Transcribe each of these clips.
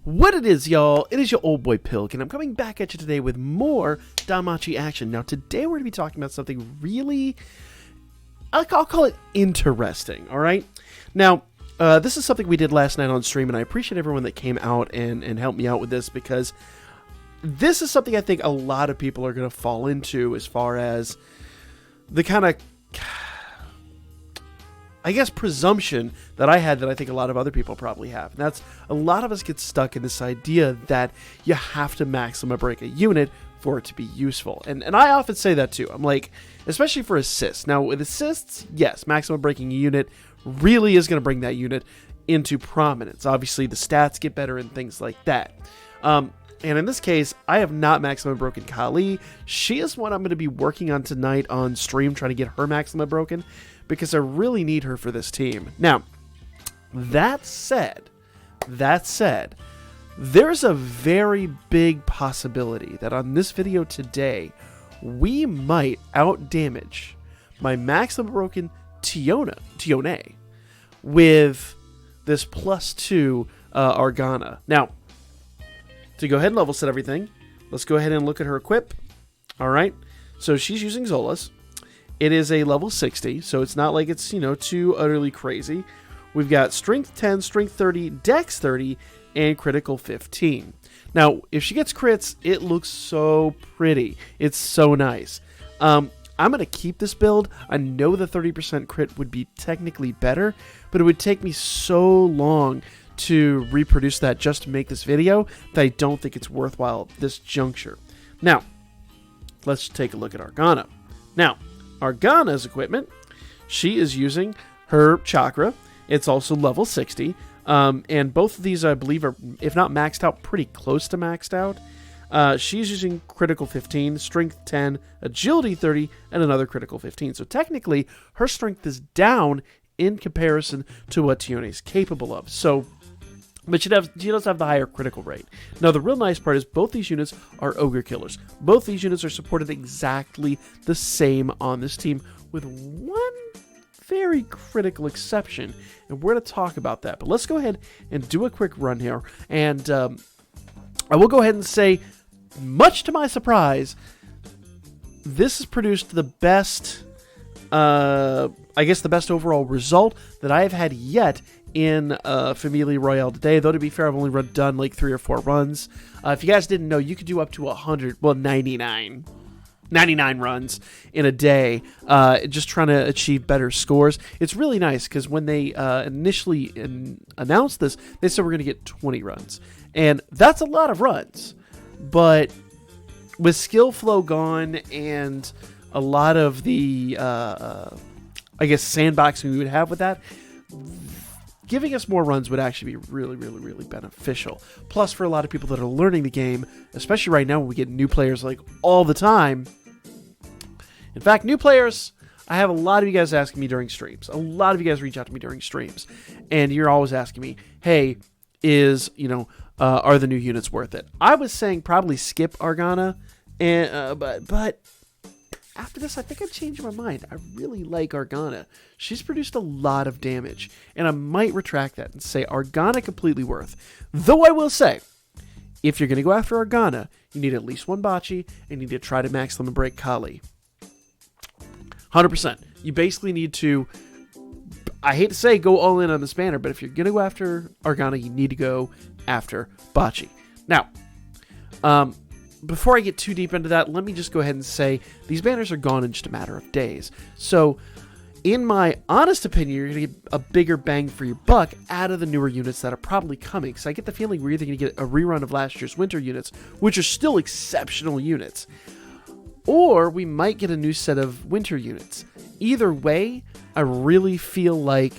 What it is, y'all, it is your old boy Pilk, and I'm coming back at you today with more Danmachi action. Now, today we're going to be talking about something really, I'll call it interesting, alright? Now, this is something we did last night on stream, and I appreciate everyone that came out and helped me out with this, because this is something I think a lot of people are going to fall into as far as the kind of, I guess, presumption that I had that I think a lot of other people probably have. And that's, a lot of us get stuck in this idea that you have to maximum break a unit for it to be useful. And I often say that too. I'm like, especially for assists. Now, with assists, yes, maximum breaking a unit really is going to bring that unit into prominence. Obviously, the stats get better and things like that. And in this case, I have not maximum broken Kali. She is one I'm going to be working on tonight on stream, trying to get her maximum broken, because I really need her for this team. Now, that said, there's a very big possibility that on this video today, we might out-damage my maximum broken Tione with this +2 Argana. Now, to go ahead and level set everything, let's go ahead and look at her equip. Alright, so she's using Zola's. It is a level 60, so it's not like it's, too utterly crazy. We've got Strength 10, Strength 30, Dex 30, and Critical 15. Now, if she gets crits, it looks so pretty. It's so nice. I'm going to keep this build. I know the 30% crit would be technically better, but it would take me so long to reproduce that just to make this video that I don't think it's worthwhile at this juncture. Now, let's take a look at Argana. Now, Argana's equipment, she is using her chakra. It's also level 60. And both of these, I believe, are, if not maxed out, pretty close to maxed out. She's using critical 15, strength 10, agility 30, and another critical 15. So technically, her strength is down in comparison to what Tione is capable of. So, but she does have the higher critical rate. Now, the real nice part is both these units are ogre killers. Both these units are supported exactly the same on this team, with one very critical exception, and we're going to talk about that. But let's go ahead and do a quick run here, and I will go ahead and say, much to my surprise, this has produced the best, I guess the best overall result that I have had yet in Familia Royale today. Though, to be fair, I've only done like 3 or 4 runs. If you guys didn't know, you could do up to 99 runs in a day, just trying to achieve better scores. It's really nice because when they initially announced this, they said we're going to get 20 runs. And that's a lot of runs. But with skill flow gone and a lot of the, I guess, sandboxing we would have with that, giving us more runs would actually be really, really, really beneficial. Plus, for a lot of people that are learning the game, especially right now when we get new players like all the time. In fact, new players, I have a lot of you guys asking me during streams. A lot of you guys reach out to me during streams. And you're always asking me, hey, are the new units worth it? I was saying probably skip Argana, and but after this, I think I've changed my mind. I really like Argana. She's produced a lot of damage, and I might retract that and say Argana completely worth. Though I will say, if you're going to go after Argana, you need at least one Bocce, and you need to try to maximum break Kali. 100%. You basically need to, I hate to say go all in on this banner, but if you're going to go after Argana, you need to go after Bocce. Now, before I get too deep into that, let me just go ahead and say these banners are gone in just a matter of days. So, in my honest opinion, you're going to get a bigger bang for your buck out of the newer units that are probably coming. Because I get the feeling we're either going to get a rerun of last year's winter units, which are still exceptional units, or we might get a new set of winter units. Either way, I really feel like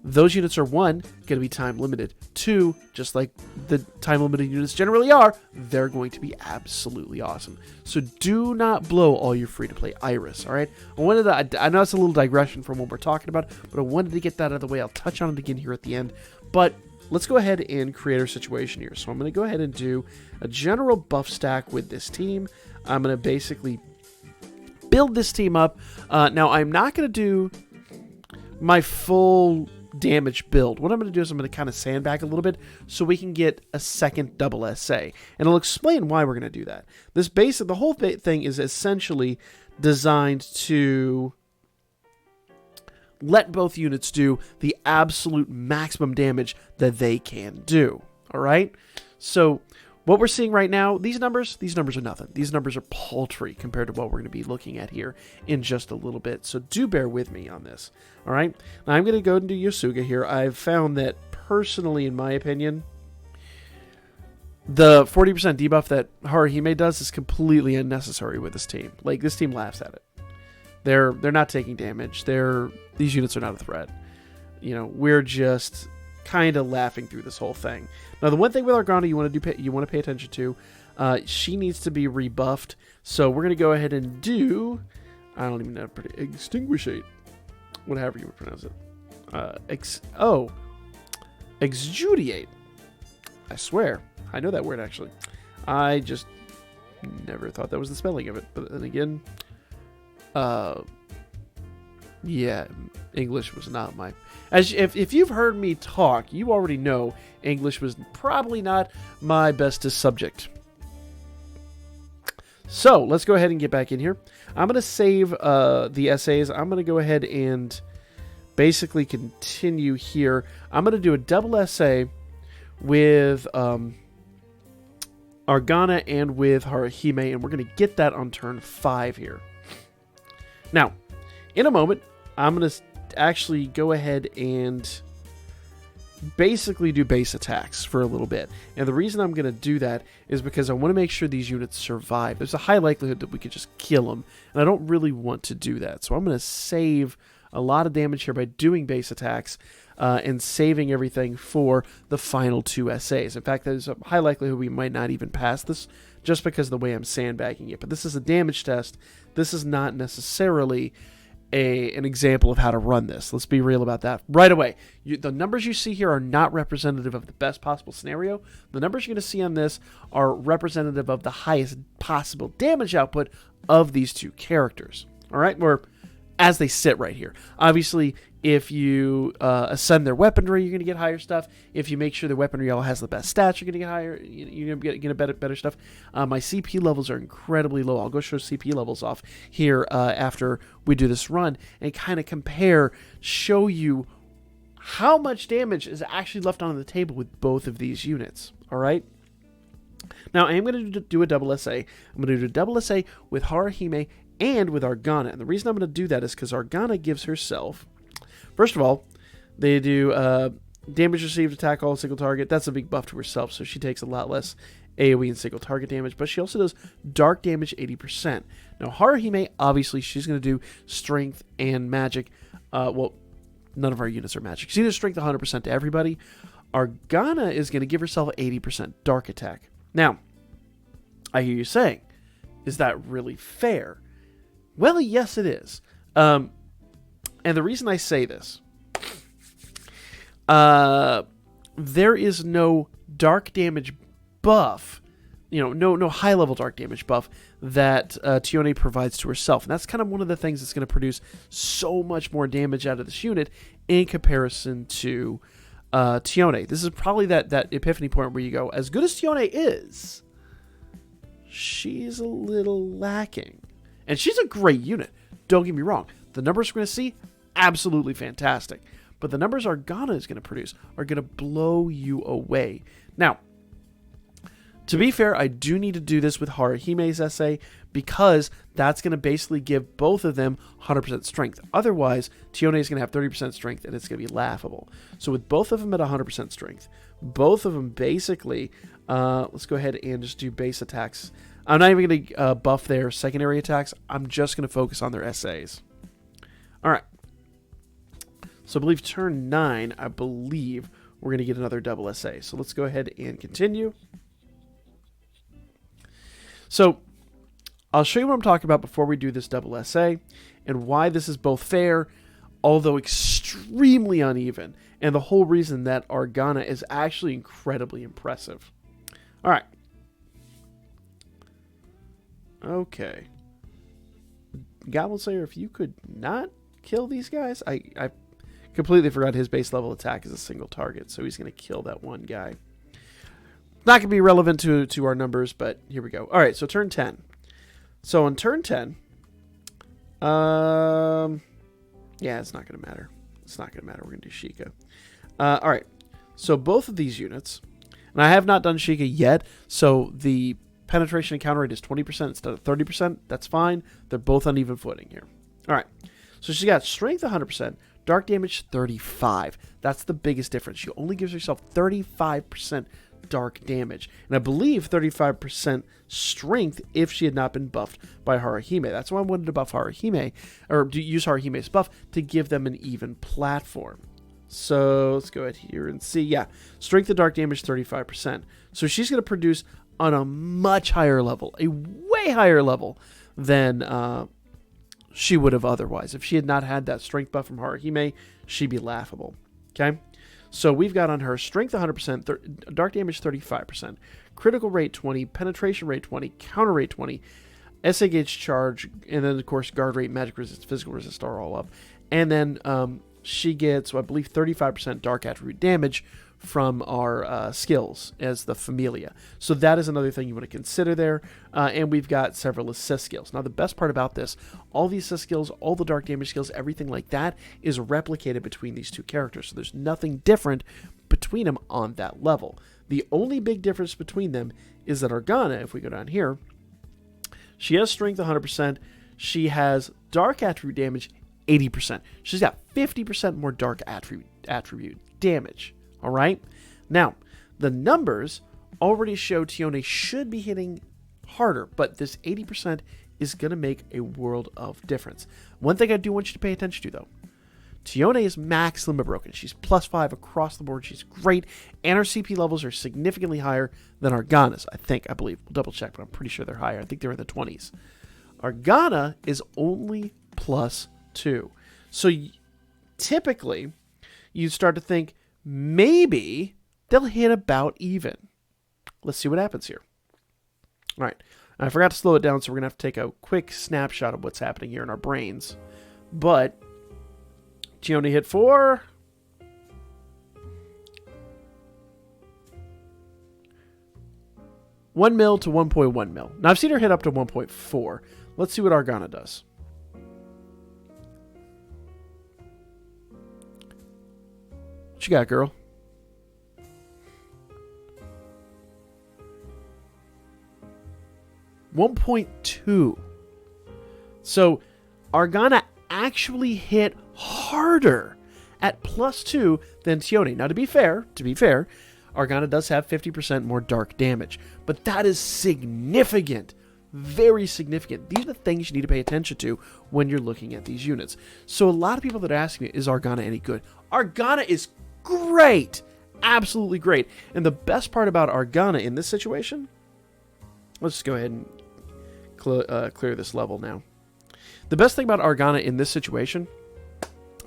those units are, 1, going to be time limited. 2, just like the time limited units generally are, they're going to be absolutely awesome. So do not blow all your free-to-play Iris, alright? I know it's a little digression from what we're talking about, but I wanted to get that out of the way. I'll touch on it again here at the end. But let's go ahead and create our situation here. So I'm going to go ahead and do a general buff stack with this team. I'm going to basically build this team up. Now, I'm not going to do my full damage build, what I'm going to do is I'm going to kind of sandbag a little bit so we can get a second double SA. And I'll explain why we're going to do that. The whole thing is essentially designed to let both units do the absolute maximum damage that they can do. All right? So what we're seeing right now, these numbers are nothing. These numbers are paltry compared to what we're going to be looking at here in just a little bit. So do bear with me on this. All right. Now I'm going to go into Yosuga here. I've found that personally, in my opinion, the 40% debuff that Haruhime does is completely unnecessary with this team. Like, this team laughs at it. They're not taking damage. These units are not a threat. You know, we're just kind of laughing through this whole thing. Now, the one thing with Argana you want to pay attention to, she needs to be rebuffed. So we're going to go ahead and do, I don't even know how to extinguishate, whatever you would pronounce it. Exjudiate. I swear, I know that word actually. I just never thought that was the spelling of it. But then again, yeah, English was not my... If you've heard me talk, you already know English was probably not my bestest subject. So, let's go ahead and get back in here. I'm going to save the essays. I'm going to go ahead and basically continue here. I'm going to do a double essay with Argana and with Haruhime, and we're going to get that on turn 5 here. Now, in a moment, I'm going to actually go ahead and basically do base attacks for a little bit. And the reason I'm going to do that is because I want to make sure these units survive. There's a high likelihood that we could just kill them, and I don't really want to do that. So I'm going to save a lot of damage here by doing base attacks and saving everything for the final 2 essays. In fact, there's a high likelihood we might not even pass this just because of the way I'm sandbagging it. But this is a damage test. This is not necessarily an example of how to run this. Let's be real about that right away. The numbers you see here are not representative of the best possible scenario. The numbers you're going to see on this are representative of the highest possible damage output of these 2 characters. All right, or as they sit right here. Obviously, if you ascend their weaponry, you're going to get higher stuff. If you make sure the weaponry all has the best stats, you're going to get higher. You're going to get better stuff. My CP levels are incredibly low. I'll go show CP levels off here after we do this run and kind of compare, show you how much damage is actually left on the table with both of these units. All right. Now, I am going to do a double SA. I'm going to do a double SA with Haruhime and with Argana. And the reason I'm going to do that is because Argana gives herself... First of all, they do damage received, attack all single target. That's a big buff to herself, so she takes a lot less AoE and single target damage. But she also does dark damage 80%. Now, Haruhime, obviously, she's going to do strength and magic. Well, none of our units are magic. She's either strength 100% to everybody. Argana is going to give herself 80% dark attack. Now, I hear you saying, is that really fair? Well, yes, it is. And the reason I say this, there is no dark damage buff, no high-level dark damage buff that Tione provides to herself. And that's kind of one of the things that's going to produce so much more damage out of this unit in comparison to Tione. This is probably that epiphany point where you go, as good as Tione is, she's a little lacking. And she's a great unit. Don't get me wrong. The numbers we're going to see, absolutely fantastic. But the numbers Argana is going to produce are going to blow you away. Now, to be fair, I do need to do this with Haruhime's essay because that's going to basically give both of them 100% strength. Otherwise, Tione is going to have 30% strength and it's going to be laughable. So with both of them at 100% strength, both of them basically, let's go ahead and just do base attacks. I'm not even going to buff their secondary attacks. I'm just going to focus on their essays. All right. So I believe turn 9, I believe we're going to get another double essay. So let's go ahead and continue. So I'll show you what I'm talking about before we do this double essay and why this is both fair, although extremely uneven, and the whole reason that Argana is actually incredibly impressive. All right. Okay. Goblin Slayer, if you could not kill these guys, because Completely forgot his base level attack is a single target, so he's going to kill that one guy. Not going to be relevant to our numbers, but here we go. All right, so turn 10. So on turn 10, yeah, it's not going to matter. It's not going to matter. We're going to do Sheikah. All right, so both of these units, and I have not done Sheikah yet, so the penetration and counter rate is 20% instead of 30%. That's fine. They're both on even footing here. All right, so she's got strength 100%, dark damage 35. That's the biggest difference. She only gives herself 35% dark damage, and I believe 35% strength if she had not been buffed by Haruhime. That's why I wanted to buff Haruhime, or to use Haruhime's buff to give them an even platform. So let's go ahead here and see. Yeah, strength and dark damage 35%. So she's going to produce on a much higher level, a way higher level than she would have otherwise. If she had not had that strength buff from Haruhime, she'd be laughable. Okay? So we've got on her strength 100%, dark damage 35%, critical rate 20, penetration rate 20, counter rate 20, SA gauge charge, and then of course guard rate, magic resist, physical resist are all up. And then she gets, I believe, 35% dark attribute damage from our skills as the Familia. So that is another thing you want to consider there. And we've got several assist skills. Now the best part about this, all the assist skills, all the dark damage skills, everything like that is replicated between these two characters. So there's nothing different between them on that level. The only big difference between them is that Argana, if we go down here, she has strength 100%. She has dark attribute damage 80%. She's got 50% more dark attribute damage. All right. Now, the numbers already show Tione should be hitting harder, but this 80% is going to make a world of difference. One thing I do want you to pay attention to, though, Tione is max limit broken. She's +5 across the board. She's great, and her CP levels are significantly higher than Argana's. I believe. We'll double check, but I'm pretty sure they're higher. I think they're in the 20s. Argana is only +2. So typically, you start to think, maybe they'll hit about even. Let's see what happens here. All right. I forgot to slow it down, so we're going to have to take a quick snapshot of what's happening here in our brains. But Tione hit 4. $1 mil to 1.1 mil. Now, I've seen her hit up to 1.4. Let's see what Argana does. What you got, girl? 1.2. So Argana actually hit harder at +2 than Tione. Now, to be fair, Argana does have 50% more dark damage, but that is significant. Very significant. These are the things you need to pay attention to when you're looking at these units. So a lot of people that are asking me, is Argana any good? Argana is great. Absolutely great. And the best part about Argana in this situation, let's just go ahead and clear this level now. The best thing about Argana in this situation,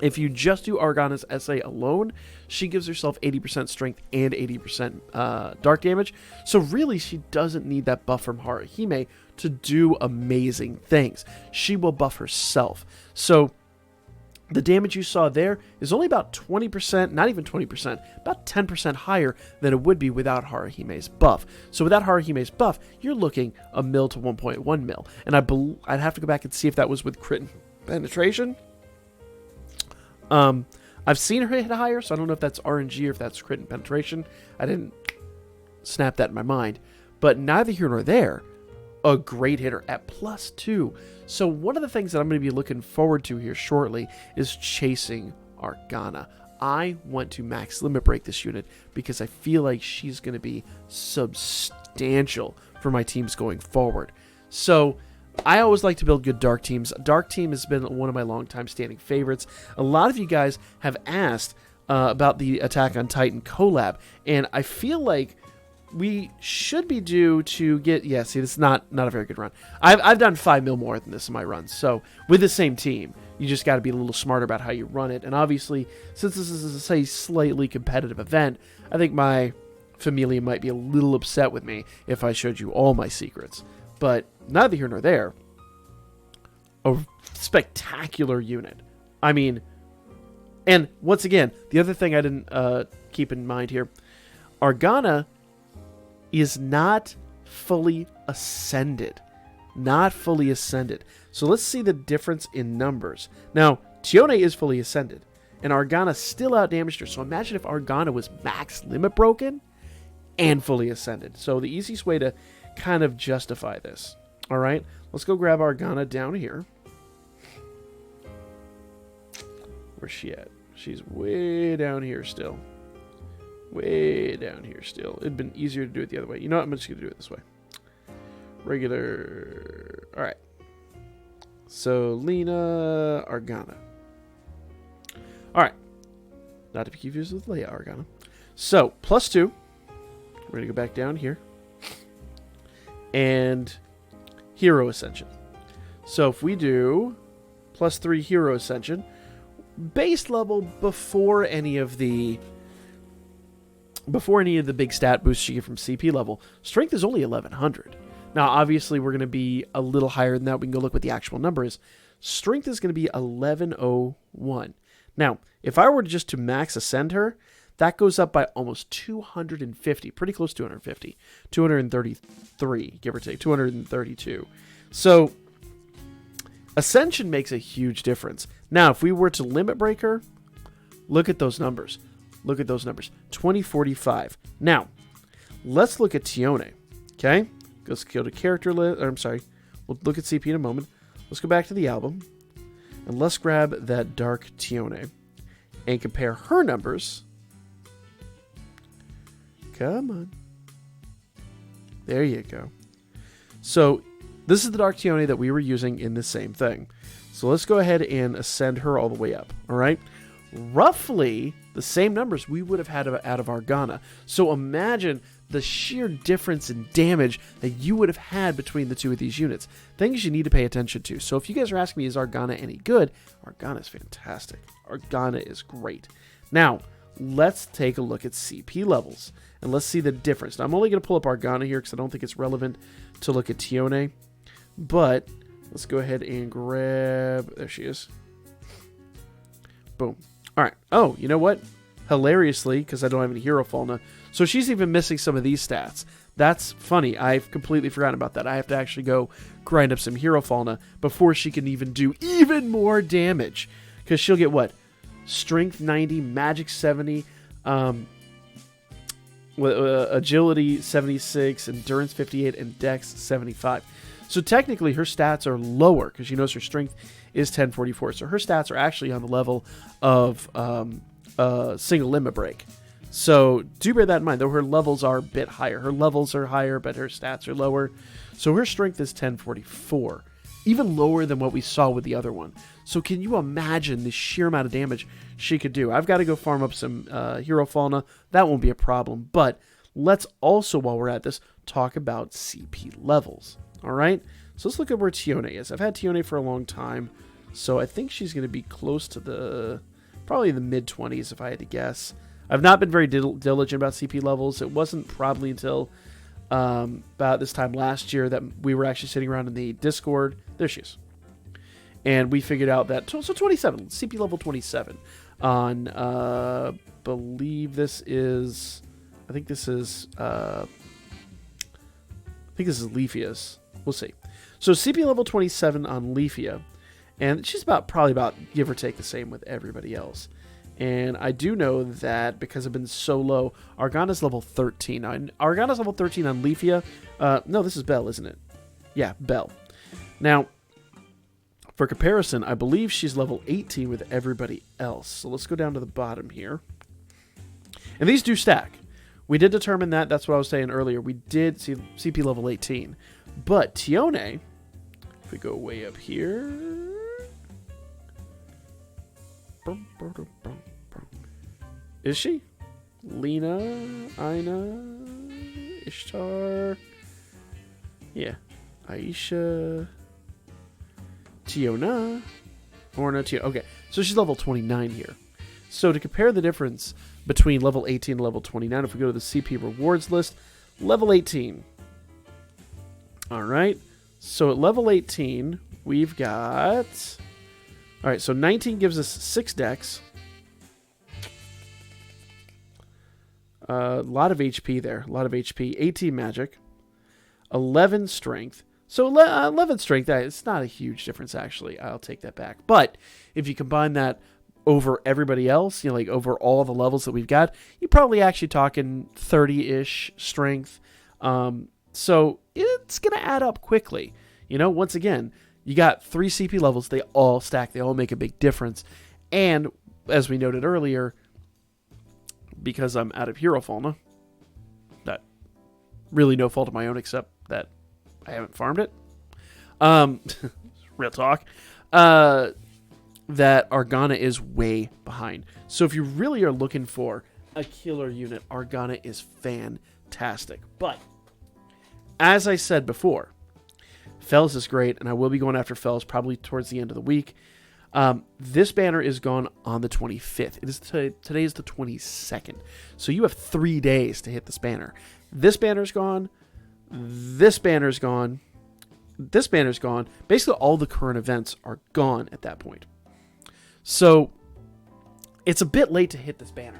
if you just do Argana's SA alone, she gives herself 80% strength and 80% dark damage. So really, she doesn't need that buff from Haruhime to do amazing things. She will buff herself. So the damage you saw there is only about 20%, not even 20%, about 10% higher than it would be without Haruhime's buff. So without Haruhime's buff, you're looking a mil to 1.1 mil. And I'd have to go back and see if that was with crit and penetration. I've seen her hit higher, so I don't know if that's RNG or if that's crit and penetration. I didn't snap that in my mind. But neither here nor there, a great hitter at +2. So one of the things that I'm going to be looking forward to here shortly is chasing Argana. I want to max limit break this unit because I feel like she's going to be substantial for my teams going forward. So I always like to build good dark teams. Dark team has been one of my long-time standing favorites. A lot of you guys have asked about the Attack on Titan collab, and I feel like we should be due to get... Yeah, see, this is not a very good run. I've done 5 mil more than this in my runs. So with the same team, you just got to be a little smarter about how you run it. And obviously, since this is a slightly competitive event, I think my Familia might be a little upset with me if I showed you all my secrets. But neither here nor there. A spectacular unit. I mean, And once again, the other thing I didn't keep in mind here, Argana is not fully ascended. Not fully ascended. So let's see the difference in numbers. Now, Tione is fully ascended, and Argana still outdamaged her. So imagine if Argana was max limit broken and fully ascended. So the easiest way to kind of justify this. All right, let's go grab Argana down here. Where's she at? She's way down here still. Way down here still. It'd been easier to do it the other way. You know what? I'm just going to do it this way. Regular. All right. So, Lena Argana. All right. Not to be confused with Leia Argana. So, +2. We're going to go back down here. And Hero Ascension. So, if we do +3 Hero Ascension, base level before any of the big stat boosts you get from CP level, strength is only 1100. Now, obviously, we're going to be a little higher than that. We can go look what the actual number is. Strength is going to be 1101. Now, if I were just to max ascend her, that goes up by almost 250, pretty close to 250, 233, give or take, 232. So, ascension makes a huge difference. Now, if we were to limit break her, look at those numbers. Look at those numbers. 2045. Now, let's look at Tione. Okay? Let's go to character list. I'm sorry. We'll look at CP in a moment. Let's go back to the album. And let's grab that Dark Tione and compare her numbers. Come on. There you go. So, this is the Dark Tione that we were using in the same thing. So, let's go ahead and ascend her all the way up. All right? Roughly the same numbers we would have had out of Argana. So imagine the sheer difference in damage that you would have had between the two of these units. Things you need to pay attention to. So if you guys are asking me, is Argana any good? Argana is fantastic. Argana is great. Now, let's take a look at CP levels. And let's see the difference. Now, I'm only going to pull up Argana here because I don't think it's relevant to look at Tione. But let's go ahead and grab... There she is. Boom. All right. Oh, you know what? Hilariously, because I don't have any Hero Falna, so she's even missing some of these stats. That's funny. I've completely forgotten about that. I have to actually go grind up some Hero Falna before she can even do even more damage. Because she'll get what? Strength 90, Magic 70, Agility 76, Endurance 58, and Dex 75. So technically her stats are lower because you notice her strength is 1044. So her stats are actually on the level of single limit break. So do bear that in mind, though her levels are a bit higher. Her levels are higher, but her stats are lower. So her strength is 1044, even lower than what we saw with the other one. So can you imagine the sheer amount of damage she could do? I've got to go farm up some Hero Falna. That won't be a problem. But let's also, while we're at this, talk about CP levels. All right, so let's look at where Tione is. I've had Tione for a long time, so I think she's going to be close to probably the mid-20s if I had to guess. I've not been very diligent about CP levels. It wasn't probably until about this time last year that we were actually sitting around in the Discord. There she is. And we figured out that, so 27, CP level 27 on, believe this is, I think this is Leafia's. We'll see. So CP level 27 on Leafia, and she's probably about give or take the same with everybody else. And I do know that because I've been so low, Argana's level 13. Now, Argana's level 13 on Leafia. No, this is Belle, isn't it? Yeah, Belle. Now, for comparison, I believe she's level 18 with everybody else. So let's go down to the bottom here. And these do stack. We did determine that. That's what I was saying earlier. We did see CP level 18. But Tione, if we go way up here... Is she? Lena, Aina, Ishtar... Yeah. Aisha... Tiona... Orna, Tiona... Okay, so she's level 29 here. So to compare the difference between level 18 and level 29, if we go to the CP rewards list, level 18... Alright, so at level 18, we've got... Alright, so 19 gives us 6 decks. A lot of HP there. A lot of HP. 18 magic. 11 strength. So 11 strength, it's not a huge difference, actually. I'll take that back. But if you combine that over everybody else, like over all the levels that we've got, you're probably actually talking 30-ish strength. So it's going to add up quickly. Once again, you got 3 CP levels. They all stack. They all make a big difference. And as we noted earlier, because I'm out of Hero Fauna, that really no fault of my own except that I haven't farmed it. Real talk. That Argana is way behind. So if you really are looking for a killer unit, Argana is fantastic. But as I said before, Fells is great, and I will be going after Fells probably towards the end of the week. This banner is gone on the 25th. Today is the 22nd. So you have 3 days to hit this banner. This banner's gone. This banner's gone. This banner's gone. Basically, all the current events are gone at that point. So it's a bit late to hit this banner.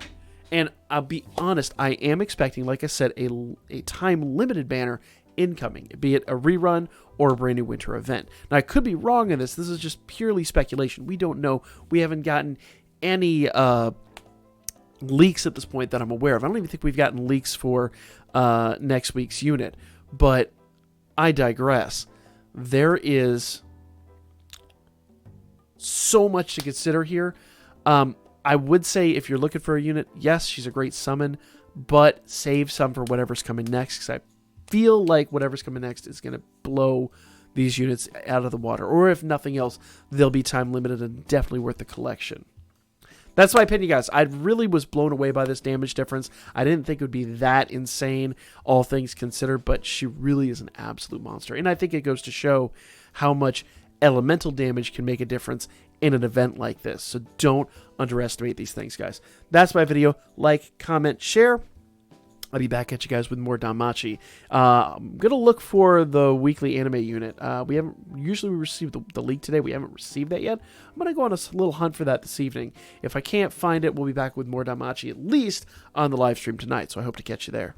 And I'll be honest, I am expecting, like I said, a time-limited banner incoming, be it a rerun or a brand new winter event. Now, I could be wrong in this. This is just purely speculation. We don't know. We haven't gotten any leaks at this point that I'm aware of. I don't even think we've gotten leaks for next week's unit. But I digress. There is so much to consider here. I would say if you're looking for a unit, yes, she's a great summon, but save some for whatever's coming next, because I feel like whatever's coming next is going to blow these units out of the water. Or if nothing else, they'll be time limited and definitely worth the collection. That's my opinion, guys. I really was blown away by this damage difference. I didn't think it would be that insane, all things considered, but she really is an absolute monster. And I think it goes to show how much elemental damage can make a difference in an event like this. So don't underestimate these things, guys. That's my video. Like, comment, share. I'll be back at you guys with more Danmachi. I'm going to look for the weekly anime unit. We received the leak today. We haven't received that yet. I'm going to go on a little hunt for that this evening. If I can't find it, we'll be back with more Danmachi, at least on the live stream tonight. So I hope to catch you there.